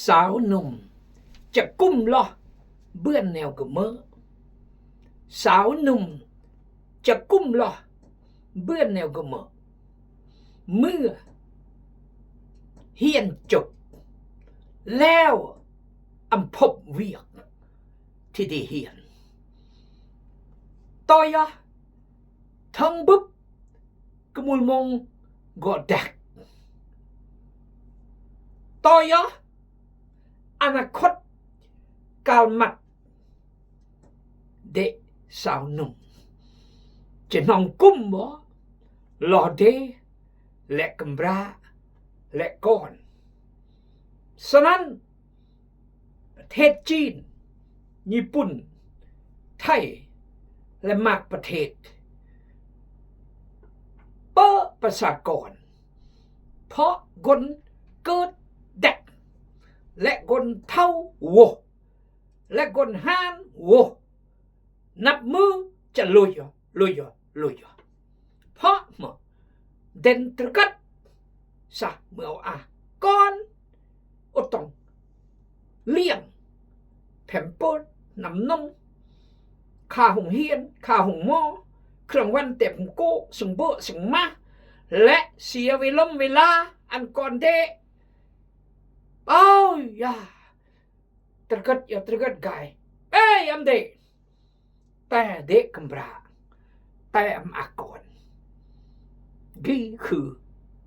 สาวหนุ่มจะกุ้มล้อเบื้อนแนวกระเมอสาวหนุ่มจะกุ้มล้อเบื้อนแนวกระเมอเมื่อเฮียนจบแล้วอำพบเวียกที่ได้เฮียนต่อยะทั้งบึบกมุลมงกอดักต่อยะอนาคตกาลมัดเด็กสาวหนุ่มจะนองกุ้มบ่หล่อเดและกำราและก้อนฉะนั้นประเทศจีนญี่ปุ่นไทยและมากประเทศเปิดประชากรเพราะคนเกิดเด็กและคนเท่าโวและคนห้านโวนับมือจะลุยเพราะมันเด่นตระกัดซะเมื่อเอาก่อนอดต้องเลี้ยงแผ่นเปิดน้ำนมค่าหงเฮียนค่าหงหม้อเครื่องวันเต็มโก้สึงเบอสึงมาและเสียเวลาอันก่อนเดยาตระกัดอย่าตระกัดกายอันเดแต่เด็กกำราแต่อำอากรนี่คือ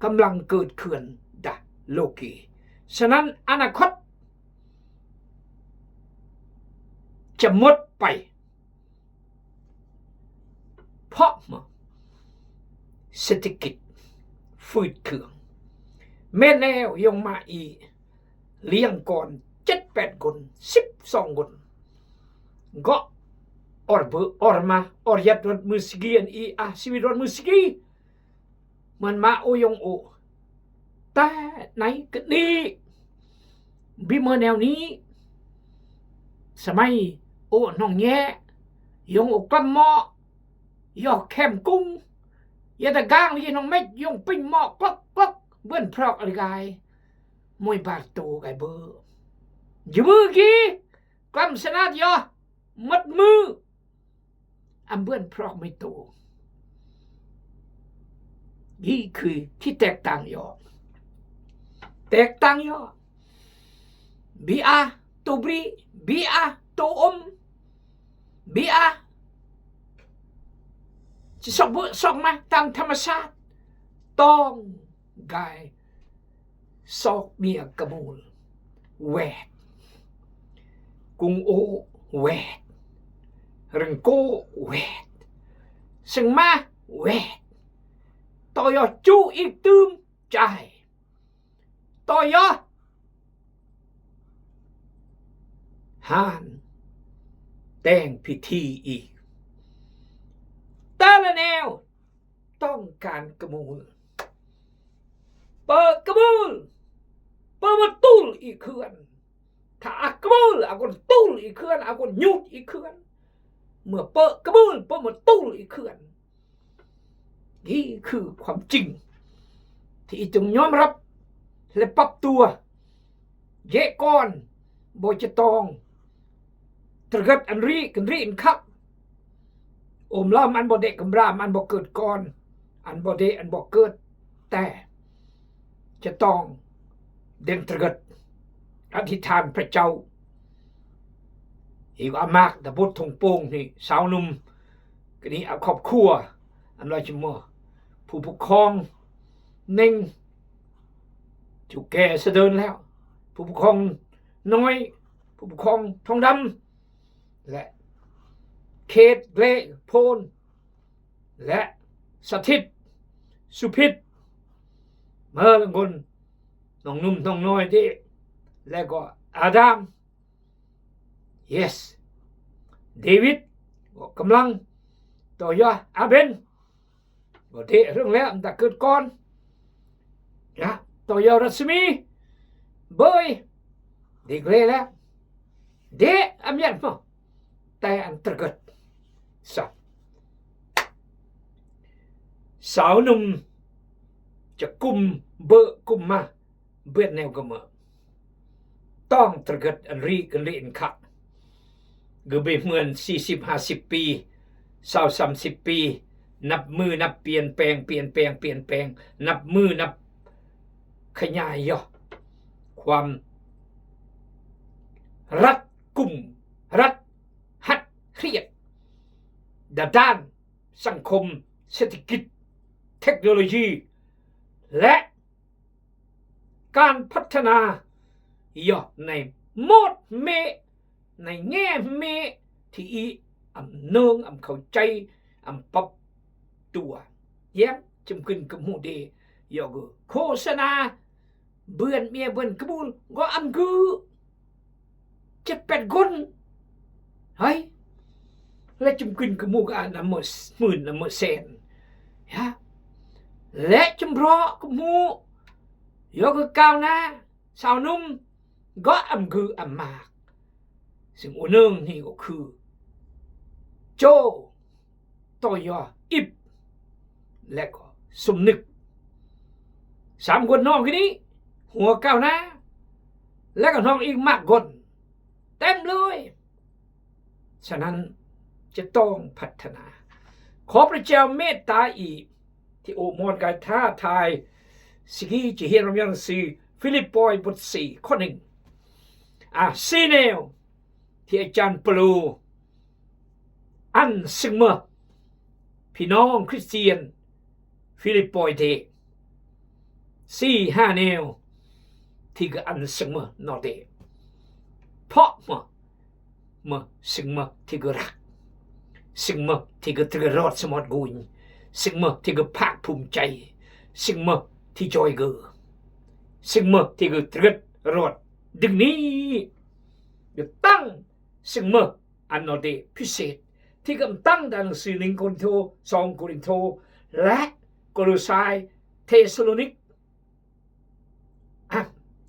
กำลังเกิดขึ้นดะโลกีฉะนั้นอนาคตจะหมดไปเพราะเศรษฐกิจฝืดเคืองแม่แนวยงมาอีเลี้ยงก่อน7-8 คน12 คนก็orma rot musigian siwi rot musigi มันมาโอยงโอแต่ไหนก็ดีบิเมอแนวนี้สมัยโอน้องแย่ยงอกกำหมอยอกแคมกุ้งยาตะกางนี่น้องเม็ดยงปิ้งหมอกลักเบิ้นพรอกอะไรกายมวยบาดโตไกเบอร์อยู่มือกี้กำสนาดยอมัดมืออันเบื้อนพรอกไม่โตนี่คือที่แตกต่างยอบีอาตัวบรีบีอาตัวบีอาจะส่งมาตามธรรมชาติต้องกายซอกเมียกระมูลแหวกกุงโอแหวกรังโกแหวกสึงมาแหวกต่อยอจูอีกตืมใจต่อยอหานแต่งพิธีอีกแต่ละแนวต้องการกระมูลเปิดกระมูลเปิดมาตู้อีกเขื่อนถ้าอักกระมูลอาคนตู้อีกเขื่อนอาคนยุดอีกเขื่อนเมื่อเปิดกระมูลเปิดมาตู้อีกเขื่อนนี่คือความจริงที่จงยอมรับและปรับตัวเยะก่อนบ่จะตองตระกัดอันรีกันรีอันคักอมล้อมอันบ่เด็กกำรามอันบ่เกิดก่อนอันบ่เดอันบ่เกิดแต่จะต้องเด่นตระกัดอธิษฐานพระเจ้าอีกอามากแต่บุตรทงโป่งนี่สาวหนุ่มก็นี้เอาครอบครัวอันลอยจมัวผู้ปกครองเน่งจุกแก่เสดินแล้วผู้ปกครองน้อยผู้ปกครองทองดำและเขตเละโพนและสถิตสุพิษเมื่อละคนน้องนุ่มน้องน้อยที่แล้วก็อาดัม yes เดวิดกำลังต่อยอดอาเบนบ่เทเรื่องแล้วแต่เกิดก่อนนะต่อยอดรัศมีเบยเด็กเลยแล้วเด็กอเมียนมั้งแต่อันตระกัดสาวหนุ่มจะกุมเบอกุมมาเบื่อแนวกระเมอ ต้องตระเกิดอันรีกันเรียนขัดก็ไปเหมือน40-50 ปี20-30 ปีนับมือนับเปลี่ยนแปลงนับมือนับขยายย่อความรัดกุมรัดหัดเครียดด้านสังคมเศรษฐกิจเทคโนโลยีและการพัฒนาย่อในโหมดเมในแง่เมที่อำเนืองอำเข้าใจอำปรับตัวแย้มจำขึ้นกับหมู่เดย่อก็โฆษณาเบื่อนเมียเบื่อนกระบุลก็อำคือ7-8 คนเฮ้ยและจำขึ้นกับหมู่กันนำมือหมื่นนำมือแสนฮะและจำเพาะกับหมู่ย่อก็ก้าวหน้าสาวนุ่มก็อำคืออำมากซึ่งอันหนึ่งนี่ก็คือโจต่อยออิบและก็สมนึก3 คนน้องคนนี้หัวก้าวหน้าและก็น้องอีกมากคนเต็มเลยฉะนั้นจะต้องพัฒนาขอพระเจ้าเมตตาอีกที่โอมอนกายท้าทายสิ่งที่จะเห็นเราอย่างสื่อฟิลิปปอยบท4 ข้อ 1ซีเนลที่อาจารย์ปลูอันซึ่งเมื่อพี่น้องคริสเตียนฟิลิปปอยเด4-5 แนวที่ก็อันซึ่งเมื่อนอเดเพราะเมื่อซึ่งเมื่อที่ก็รักซึ่งเมื่อที่ก็ตระรอดสมอดกุญซึ่งเมื่อที่ก็ภาคภูมิใจซึ่งเมื่อที่จอยเกอซึ่งเมื่อที่ก็ตระรอดดึงนี้จะตั้งซึ่งเมื่ออันนอเดพิเศษที่กำตั้งดังสื่อ1 โครินโธ2 โครินโธและโคโลไซเทสโลนิก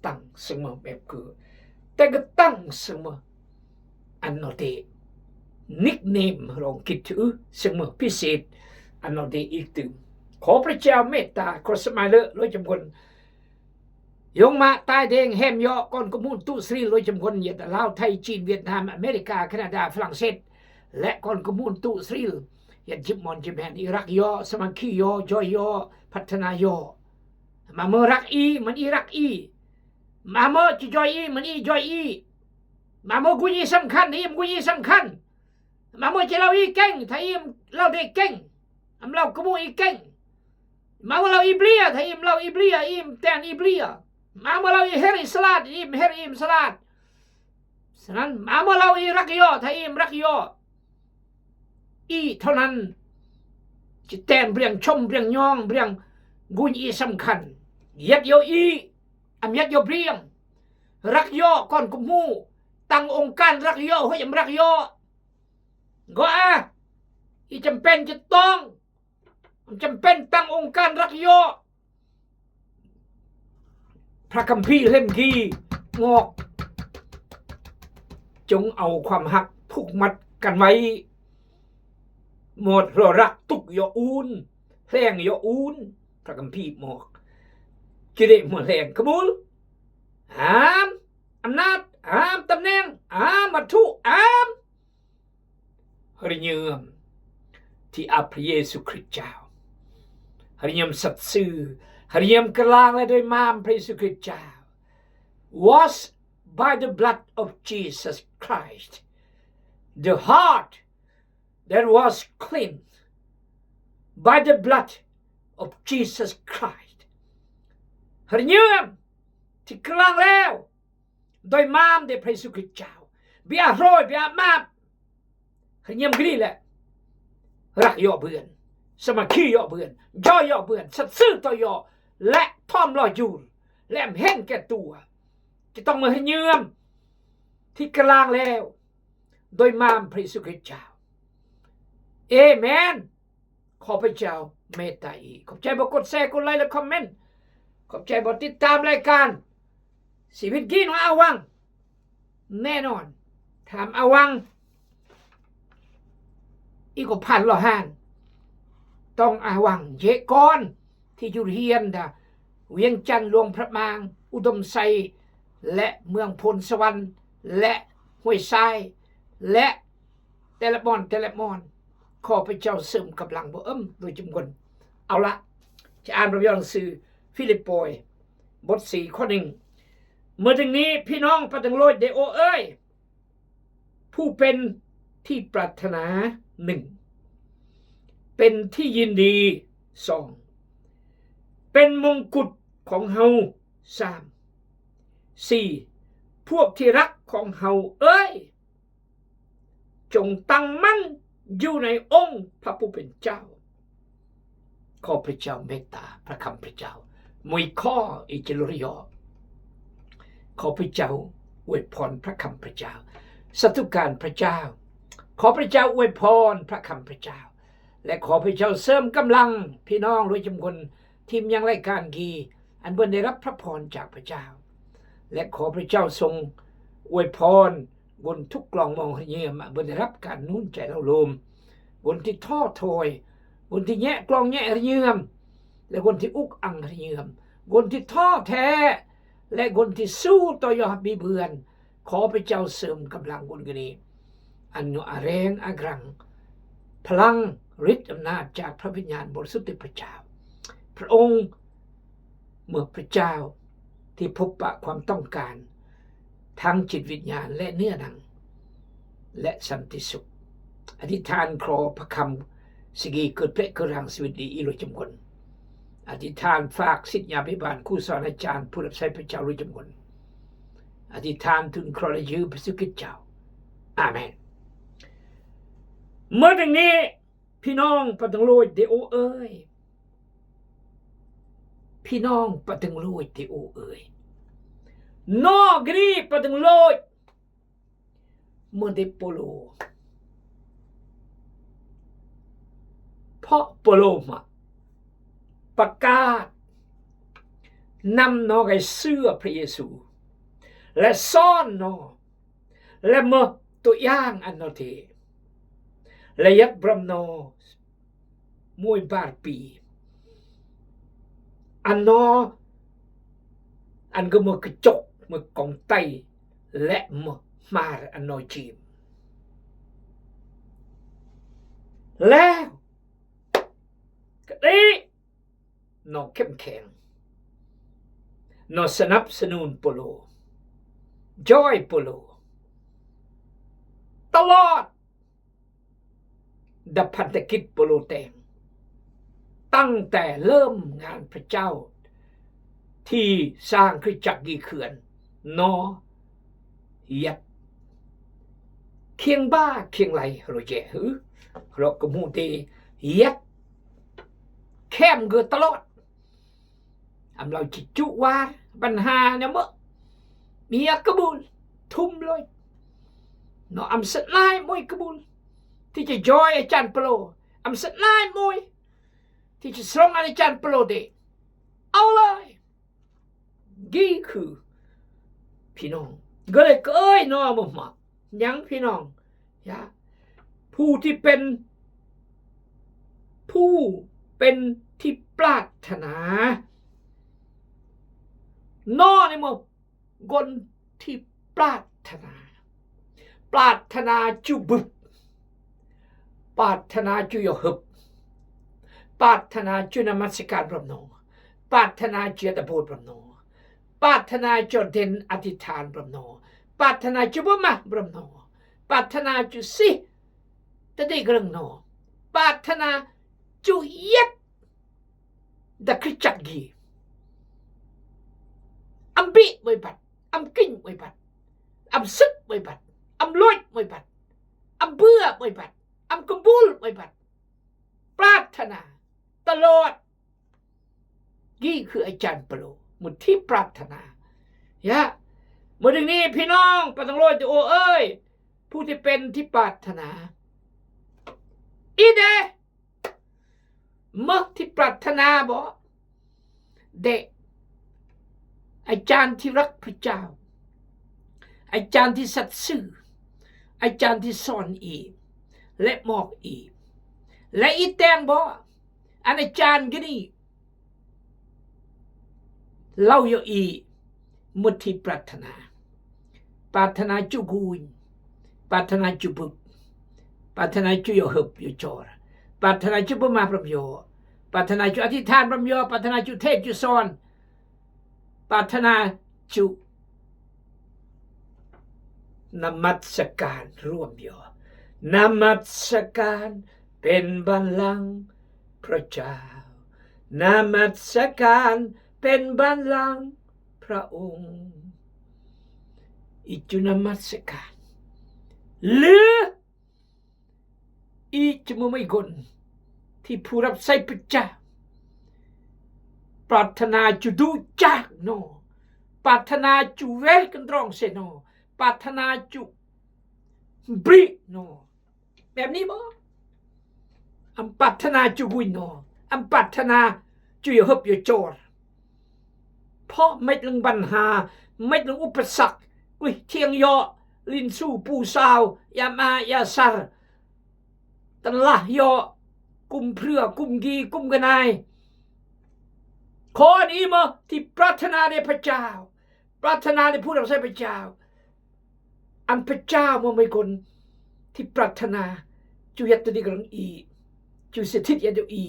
ตั้งซึ่งเมื่อแบบคือแต่ก็ตั้งซึ่งเมื่ออันนอเดนิกเนมลองคิดถือซึ่งเมื่อพิเศษอันนอเดอีกตึงขอพระเจ้าเมตตาขอสมัยเลอะร้อยจำคนยงมาใต้แดงแฮมยอก่อนกมูลตุสรีร้อยจำคนเหยียดลาวไทยจีนเวียดนามอเมริกาแคนาดาฝรั่งเศสและก่อนกมูลตุสรียันจิบมอนจิบแฮนอิรักยอสมังคียอจอยยอพัฒนายอมาเมื่อรักอีมันอิรักอีมาเมื่อจอยอีมันอีจอยอีมาเมื่อกุยสำคัญอีมกุยสำคัญมาเมื่อจะเราอีเก่งถ้าอีมเราได้เก่งเรากมูอีเก่งมาเมื่อเราอีเบลียถ้าอีมเราอีเบลียอีมแตนอีเบลียมาเมื่อเราอีเฮริสลาดอีมเฮริมสลาดฉะนั้นมาเมื่อเราอีรักยอถ้าอีมรักยออีเท่านั้นจะแตนเรียงชมเรียงยองเรียงกุญอีสำคัญยัดโยอียัดโยเรียงรักยอก่อนกุมูตั้งองค์การรักยอให้ยำรักยอก็อีจำเป็นจะต้องจำเป็นตั้งองค์การรักยอพระคัมภีร์เล่มที่งอกจงเอาความหักผูกมัดกันไว้หมดรอรักตุกยออูนแรงยออูนพระคัมภีร์บอกจะได้หมดแรงขบุลอำนาจตำแหน่งวัตถุหริยมที่พระเยซูคริสต์เจ้าหริยมสัตย์ซื่อหริยมกลางและโดยมามพระเยซูคริสต์เจ้า was by the blood of Jesus Christ the heart that was cleansed by the blood of Jesus Christ หริยมที่กลางแล้วโดยมามได้พระเยซูคริสต์เจ้าเบียร์โรยเบียร์มาบหริยมกรีแหละรักยอเบื่อนสมัคคียอเบื่อนย่อยอเบื่อนสัตย์ซื่อต่อยอและท่อมลอยยูนและเห็นแก่ตัวจะต้องมาให้เยื่อมที่กลางแล้วโดยมามพระเยซูคริสต์เจ้าเอเมนขอพระเจ้าเมตตาอีกขอบใจบอกกดแชร์กดไลค์และคอมเมนต์ขอบใจบอกติดตามรายการชีวิตกินของอาวังแน่นอนถามอาวังอีกพันละห้านต้องอาวังเยกอนที่อยู่เฮียนเวียงจันทร์หลวงพระมางอุดมไซ และเมืองพลสวรรค์และห้วยทรายและแต่ละมอนขอพระเจ้าเสริมกำลังบ่โดยจำนวนเอาละจะอ่านพระหนังสือฟิลิปโปยบท4 ข้อ 1เมื่อถึงนี้พี่น้องปฏิโลดเดโอเอ้ยผู้เป็นที่ปรารถนา 1เป็นที่ยินดี 2เป็นมงกุฎของเฮา 3 4พวกที่รักของเฮาเอ้ยจงตั้งมั่นอยู่ในองค์พระผู้เป็นเจ้าขอพระเจ้าเมตตาพระคำพระเจ้ามวยข้ออิจริยอขอพระเจ้าอวยพรพระคำพระเจ้าสัตุการพระเจ้าขอพระเจ้าอวยพรพระคำพระเจ้าและขอพระเจ้าเสริมกำลังพี่น้องโดยจำนวนทีมยังรายการกีอันเพิ่นได้รับพระพรจากพระเจ้าและขอพระเจ้าทรงอวยพรบนทุกกลองมองเยี่ยมบนได้รับการนุ่นใจเราลมบนที่ท้อถอยบนที่แยะกลองแยะเยี่ยมและคนที่อุกอังเยี่ยมคนที่ท้อแท้และคนที่สู้ต่อยอดบิเบือนขอพระเจ้าเสริมกำลังคนนี้อันอาแรงอากรังพลังฤทธิ์อำนาจจากพระวิญญาณบริสุทธิ์พระเจ้าพระองค์เมื่อพระเจ้าที่พบปะความต้องการทั้งจิตวิญญาณและเนื้อหนังและสันติสุขอธิษฐานขอพระคำสิกีเกิดเพลกรังสวิตดีอีโลจำคนอธิษฐานฝากศิษยาภิบาลคู่สอนอาจารย์ผู้รับใช้พระเจ้าโดยจำคนอธิษฐานถึงครอยือพระสุกิจเจ้าอาเมนเมื่อดังนี้พี่น้องปะตังโลยเดโอเอ้ยพี่น้องปะตังโลยเดโอเอ้ยนอกรีปะตังโลยเมื่อเดโปโลเพราะโปโลมาประกาศนำนอไกเสื้อพระเยซูและซ่อนนอและเมื่อตัวอย่างอันนอเทและยัดบรมนอมวยบาร์ปีอันนออันก็มือกระจกมือกองไตและมือมาอันนอจีมแล้วก็ได้นอเข้มแข็งนอสนับสนุนโปโลจอยโปโลตลอดดับพันธกิจโปโลแตงตั้งแต่เริ่มงานพระเจ้าที่สร้างคริสตจักรกีเขื่อนนอยัดเคียงบ้าเคียงไหลเราเจหือเราก็มูเตยัดเข้มเกิดตลอดเราจิจุวาปัญหาเนี่ยมั้งมีกระบุลทุ่มเลยเนาะสลายมวยกระบุลที่จะจอยอาจารย์โปรสลายมวยที่จะส่งอาจารย์โปรเดเอาเลยกี่คือพี่น้องก็เลยเอ้ยนอมุมายังพี่น้องยะผู้ที่เป็นที่ปรารถนานอนี่มั้งคนที่ปรารถนาจุบุบปรารถนาจุยหบปรารถนาจุนมัสการพระนองปรารถนาจุตะโพดพระนองปรารถนาจุเด่นอธิษฐานพระนองปรารถนาจุบมาพระนองปรารถนาจุสิตะได้กระงนอปรารถนาจุเย็ดดะคริจักกีอัมบิไว้บัดอัมกิ้งไว้บัดอัมซึกไว้บัดอัมลอยไว้บัดอัมเบื่อไว้บัดอัมกบูลไว้บัดปรารถนาตลอดนี่คืออาจารย์โปโลมุดที่ปรารถนายะเมื่อถึงนี้พี่น้องปะตังโลยโอเอ้ยผู้ที่เป็นที่ปรารถนาอีเดเมื่อที่ปรารถนาบอกเด็กอาจารย์ที่รักพระเจ้าอาจารย์ที่สัตย์ซื่ออาจารย์ที่สอนอีกและมอกอีกและอีแตงบอกอาจารย์ก็นี่เล่าอยู่อี มุทิปรารถนาปรารถนาจุกุยปรารถนาจุบุปรารถนาจุโยหบโยจอรปรารถนาจุบมาพรมโยปรารถนาจุอธิษฐานพรมโยปรารถนาจุเทศจุสอนปรารถนาจุนมัสการร่วมโยนมัสการเป็นบัลลังก์พระเจ้านมัสการเป็นบัลลังก์พระองค์อีจุนมัสการหรืออีจมุไม่กลที่ผู้รับใช้พระเจ้าปรารถนาจุดูจากโนปรารถนาจุเวกันตรองเสโนปรารถนาจุบริโนแบบนี้บ่อันปรารถนาจุกุยโนอันปรารถนาจุยหบยโจรเพราะไม่ลงปัญหาไม่ลงอุปสรรคเทียงยอลินสู้ปูสาวยามายาสารตันละยอกุมเพื่อกุมกีกุมกันนายขอนี้มาที่ปรารถนาในพระเจ้าปรารถนาในผู้รับใช้พระเจ้าอันพระเจ้ามันไม่คนที่ปรารถนาจุยัตติกรังอีจุสถิตยันอี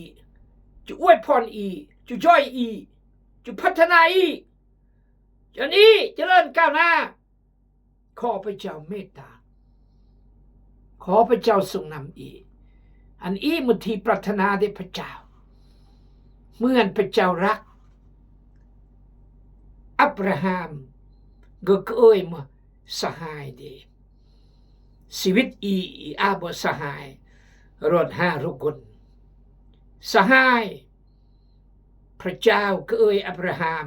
จุอวยพรอีจุย่อยอีจุพัฒนาอีจนอีเจริญก้าวหน้าขอพระเจ้าเมตตาขอพระเจ้าทรงนำอีอันอีมุทีปรารถนาในพระเจ้าเมื่อพระเจ้ารักอับราฮัมก็เคยมาสหายดีชีวิตอีอาบสหายรอด5 คนสหายพระเจ้าเคยอับราฮัม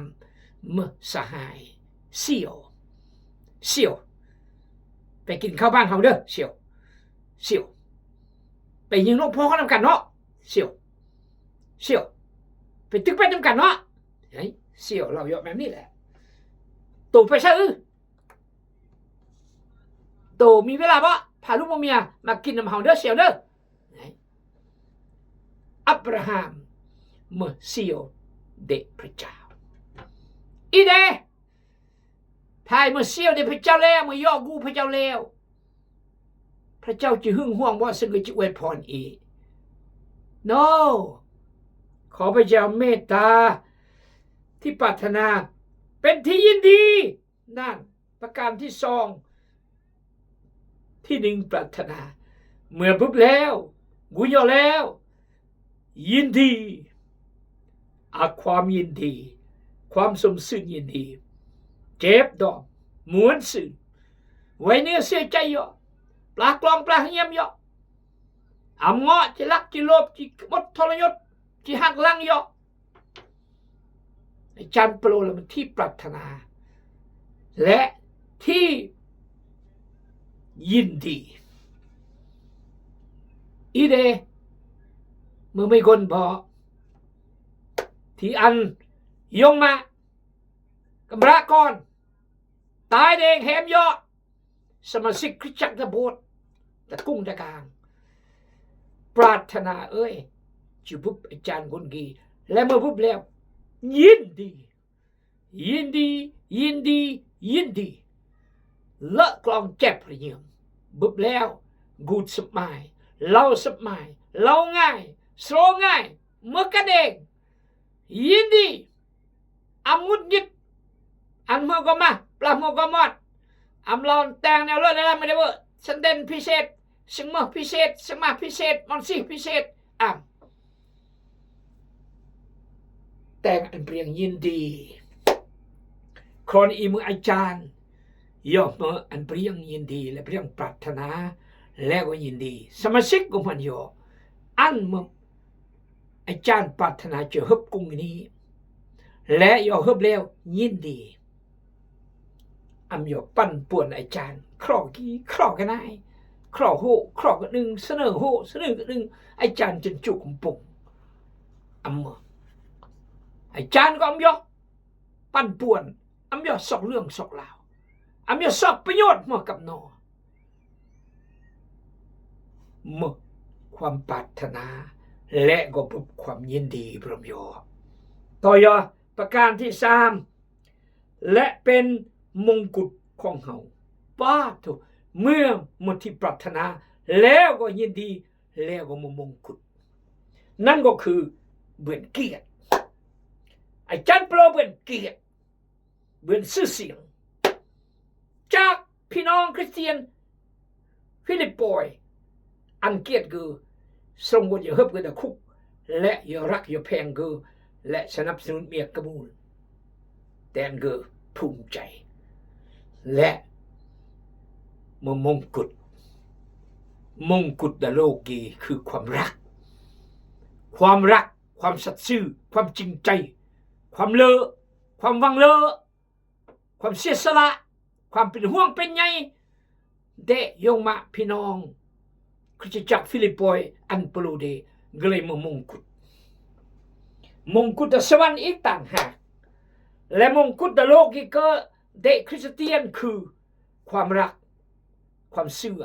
มาสหายเสี่ยวไปกินข้าวบ้านเขาเด้อเสี่ยวไปยิงนกพ่อเขาทำกันเนาะเสี่ยวไปตึกไปทำกันเนาะเฮ้ยเสี่ยวเราเยอะแบบนี้แหละตู่ไปซะตู่มีเวลาปะพาลูกเมียมากินน้ำเฮาเด้อเสี่ยวเด้ออับราฮัมเมื่อเสี่ยวเด็กพระเจ้าอีเดทายเมื่อเสี่ยวเด็กพระเจ้าแล้วเมื่อย่อกูพระเจ้าแล้วพระเจ้าจะหึงห่วงว่าซึ่งจะอวยพรอีก no ขอพระเจ้าเมตตาที่ปรารถนาเป็นที่ยินดีนั่นประการที่2ที่1ปรารถนาเมื่อปุ๊บแล้วบุญยอแล้วยินดีความยินดีความสมซึ้งยินดีเจ็บดอกม้วนสื่อไว้เนื้อเสียใจย่อปลากลองปลาเยี่ยมย่ออำเงาะจิลักจิโลบจิมดทรยศจิหักลังย่ออาจารย์โปรแล้วมันที่ปรารถนาและที่ยินดีอีเดเมื่อไม่คนพอที่อันยงมากำระก่อนตายเองแหมยอสมาชิกคริสตจักรตะโบสตะกุ้งตะกางปรารถนาจุบุบอาจารย์คนกีและเมื่อบุบแล้วยินดีเละกลองแจ็บระเยียมบุบแล้วกูดสมัยเล่าสมัยเล่าง่ายสโลง่ายเมื่อกันเองยินดีอามุดยิดอันเมื่อก็มาปลาเมื่อก็มอดอำลอนแต่งแนวเลือดอะไรไม่ได้เว้ยฉันเด่นพิเศษซึ่งเมื่อพิเศษซึ่งมาพิเศษมันสิพิเศษแต่งอันเปลี่ยนยินดีครอนอีมืออาจารย์ย่อมเมื่ออันเปลี่ยนยินดีและเปลี่ยนปรารถนาและก็ยินดีสมาชิกของมันย่ออันเมื่ออาจารย์ปรารถนาจะฮึบกุ้งนี้และย่อฮึบแล้วยินดีอำยอปั่นป่วนอาจารย์ครอกี้ครอกันได้ครอโหครอกันหนึ่งเสนอโหเสนอกันหนึ่งอาจารย์จนจุกปุ่มอาจารย์ก็อำยอปั่นป่วนอำยอสอกเรื่องสอกลาวอำยอสอกประโยชน์มากับนอเมื่อความปรารถนาและก็ความยินดีพร้อมยอต่อยอประการที่3 และเป็นมงกุฎของเฮาป้าทุเมื่อหมดที่ปรารถนาแล้วก็ยินดีแล้วก็มงกุฎนั่นก็คือเบือนเกียรติอาจารย์เปล่าเบือนเกียรติเบือนชื่อเสียงจากพี่น้องคริสเตียนฟิลิปปอยอันเกียรติคือทรงว่าอย่าฮึบกันคุกและอย่ารักอย่าแพงคือและสนับสนุนเมียกระมูลแต่งคือภูมิใจและมงกุฎดโลกีคือความรักความสัตย์ซื่อความจริงใจความเลอความวังเลอความเสียสละความเป็นห่วงเป็นใยเดยงมาพี่น้องคริสตจักรฟิลิปปอยอันเปโลเดก็เลยมงกุฎสวรรค์อีกต่างหากและมงกุฎโลกีก็เดคริสเตียนคือความรักความเสื่อ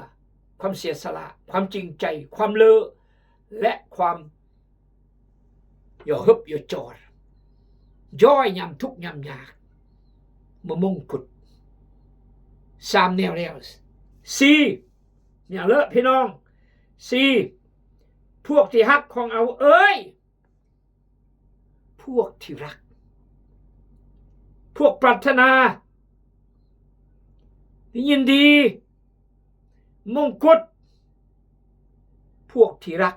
ความเสียสละความจริงใจความเลอและความอย่าฮึบอย่าจอดย่อยยำทุกยำยากมงกุฎ3 แนวแล้ว4อย่าเลอะพี่น้อง4พวกที่ฮักของเอาเอ้ยพวกที่รักพวกปรารถนายินดีมงกุฎพวกที่รัก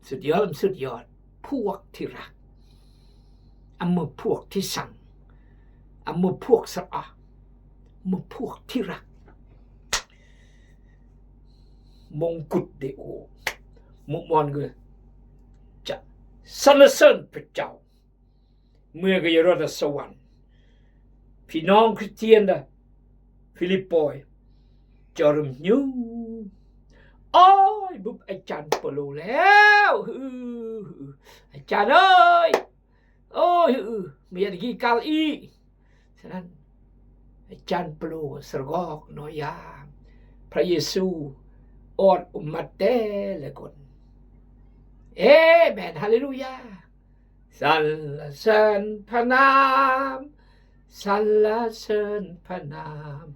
สุดยอดพวกที่รักอำมือพวกที่สั่งอำมือพวกสะอาดมือพวกที่รักมงกุฎเดโอมุกมอนก็จะสรรเสริญพระเจ้าเมื่อก็ยรอดสวรรค์พี่น้องคริสเตียนนะฟิลิปปอยจอรมยูโอ้ยบุบอาจารย์เปโลแล้วอาจารย์เอ้ยโอ้ยมีอะไรกี่กาลีฉะนั้นอาจารย์เปโลสรกอกน้อยยาพระเยซูอดอุมมัดเตละคนเอเมนฮาเลลูยาสรรเสริญพระนามสรรเสริญพระนาม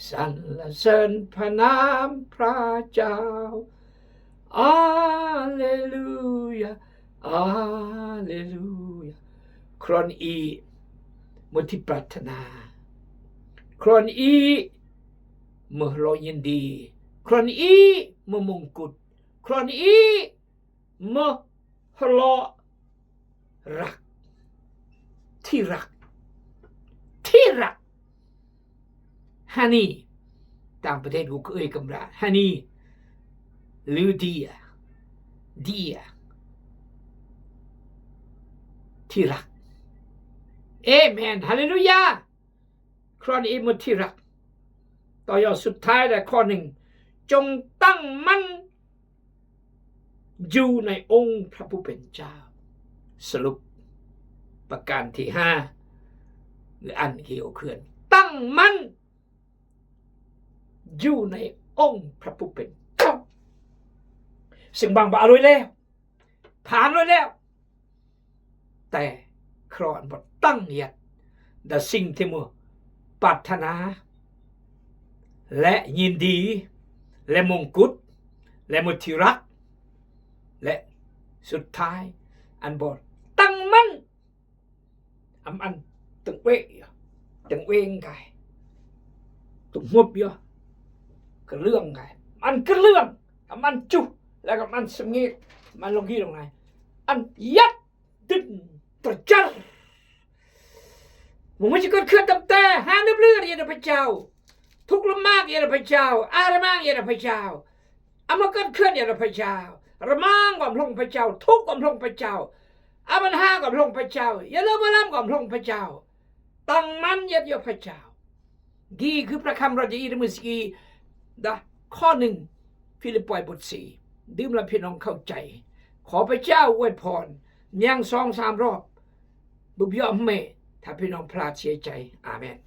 สรรเสริญพระนามพระเจ้าอาเลลูยาอาเลลูยาครอนอีมุทิปรารถนาครอนอีเมื่อเรายินดีครอนอีเมื่อมงกุฎครอนอีเมื่อเรารักที่รักฮานี่ต่างประเทศกูเอ่ยกำราฮานี่หรือเดียที่รักเอเมนฮาเลลูยาครอนอีมุที่รักต่อยอดสุดท้ายแต่ข้อ 1จงตั้งมั่นอยู่ในองค์พระผู้เป็นเจ้าสรุปประการที่5หรืออันเกี่ยวเขื่อนตั้งมั่นอยู่ในองค์พระผู้เป็นเจ้าสิ่งบางบาลุยแล้วผ่านเลยแล้วแต่ครอนบทตั้งเหยียดแต่สิ่งที่มัวปรารถนาและยินดีและมงกุฎและมุทิรักและสุดท้ายอันบทตั้งมั่นอันตึงเวงไงตึงหุบเยอะก็เรื่องไงมันก็เรื่องมันจุแล้วก็มันสงบมันลงที่ตรงไหนอันยัดดึงตระจันมึงไม่ใช่คนเคลื่อนตำแต่หาเนื้อเลือดยันพระเจ้าทุกข์ละมากยันพระเจ้าอารมางยันพระเจ้าอามาเกิดเคลื่อนยันพระเจ้าระมังก่อนพระองค์พระเจ้าทุกข์ก่อนพระองค์พระเจ้าอามันห้าก่อนพระองค์พระเจ้าอย่าเลิกมาล้ำก่อนพระองค์พระเจ้าตั้งมั่นยัดยกพระเจ้าดีคือพระคำเราจะอีรมุสกีนะข้อ 1ฟิลิปปอยบท 4ดื่มแล้วพี่น้องเข้าใจขอพระเจ้าอวยพรยัง2-3 รอบบุบยอมเมถ้าพี่น้องพลาดเสียใจอาเมน